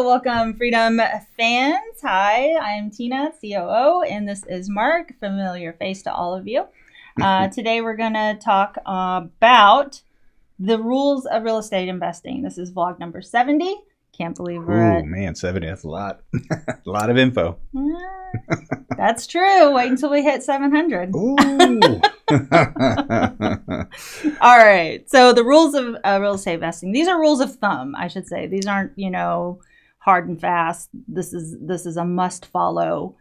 Welcome, Freedom fans. Hi, I'm Tina, COO, and this is Mark, familiar face to all of you. Today we're going to talk about the rules of real estate investing. This is vlog number 70. Can't believe we're at... man, 70, that's a lot. A lot of info. That's true. Wait until we hit 700. Ooh. All right. So the rules of real estate investing. These are rules of thumb, I should say. These aren't, hard and fast. This is a must follow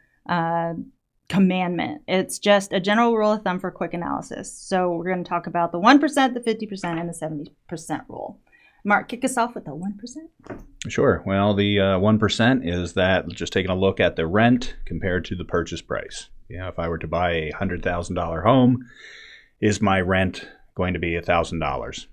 commandment. It's just a general rule of thumb for quick analysis. So we're going to talk about the 1%, the 50%, and the 70% rule. Mark, kick us off with the 1%. Sure. Well, the 1% is that just taking a look at the rent compared to the purchase price. If I were to buy a $100,000 home, is my rent going to be $1,000?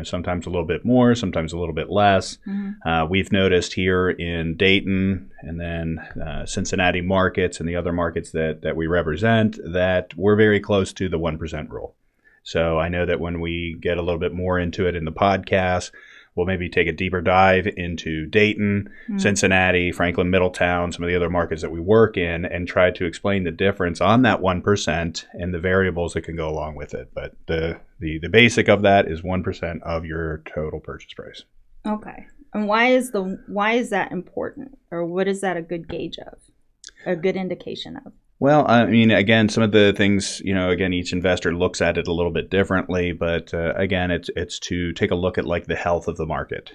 Sometimes a little bit more, sometimes a little bit less. Mm-hmm. We've noticed here in Dayton and then Cincinnati markets and the other markets that we represent that we're very close to the 1% rule. So I know that when we get a little bit more into it in the podcast, we'll maybe take a deeper dive into Dayton, Cincinnati, Franklin, Middletown, some of the other markets that we work in, and try to explain the difference on that 1% and the variables that can go along with it. But the basic of that is 1% of your total purchase price. Okay. And why is that important? Or what is that a good gauge of? A good indication of? Well, I mean, again, some of the things, each investor looks at it a little bit differently. But again, it's to take a look at like the health of the market.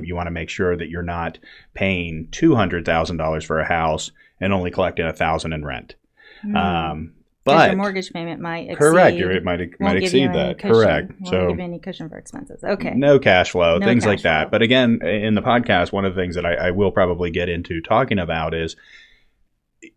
You want to make sure that you're not paying $200,000 for a house and only collecting $1,000 in rent. But your mortgage payment might exceed. Correct, it might exceed that. Correct. Won't give you any cushion for expenses. Okay. No cash flow, things like that. But again, in the podcast, one of the things that I will probably get into talking about is,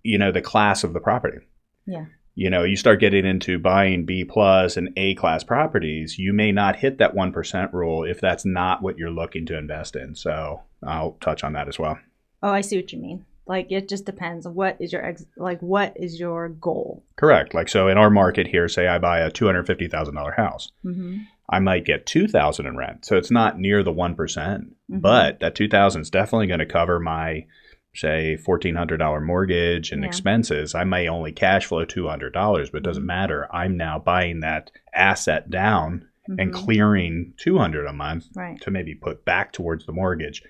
the class of the property. Yeah. You start getting into buying B+ and A class properties, you may not hit that 1% rule if that's not what you're looking to invest in. So I'll touch on that as well. Oh, I see what you mean. Like, it just depends. What is your goal? Correct. Like, so in our market here, say I buy a $250,000 house. Mm-hmm. I might get $2,000 in rent. So it's not near the 1%, but that $2,000 is definitely going to cover my, say, $1,400 mortgage and expenses. I may only cash flow $200, but it doesn't matter. I'm now buying that asset down and clearing $200 a month to maybe put back towards the mortgage.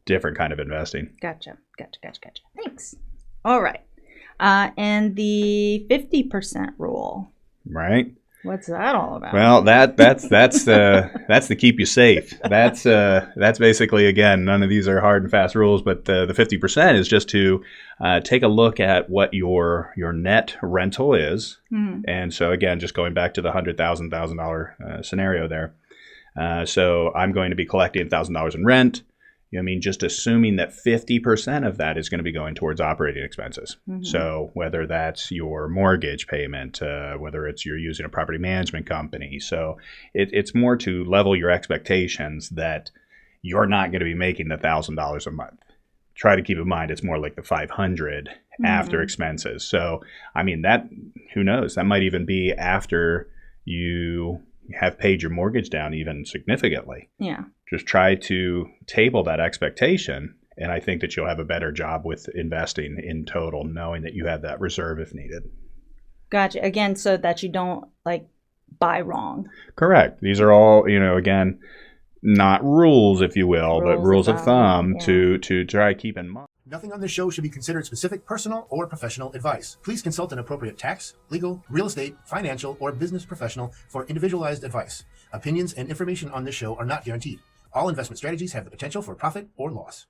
Different kind of investing. Gotcha. Thanks. All right. And the 50% rule. Right. What's that all about? Well, that's the keep you safe. That's basically, again, none of these are hard and fast rules, but the 50% is just to take a look at what your net rental is. And so again, just going back to the $100,000 scenario there. So I'm going to be collecting $1,000 in rent. Just assuming that 50% of that is going to be going towards operating expenses. So whether that's your mortgage payment, whether it's you're using a property management company. So it's more to level your expectations that you're not going to be making the $1,000 a month. Try to keep in mind it's more like the $500 after expenses. So, I mean, that, who knows? That might even be after you have paid your mortgage down even significantly. Yeah. Just try to table that expectation, and I think that you'll have a better job with investing in total, knowing that you have that reserve if needed. Gotcha. Again, so that you don't buy wrong. Correct. These are all, again, not rules, if you will, but rules of thumb to try to keep in mind. Nothing on this show should be considered specific personal or professional advice. Please consult an appropriate tax, legal, real estate, financial, or business professional for individualized advice. Opinions and information on this show are not guaranteed. All investment strategies have the potential for profit or loss.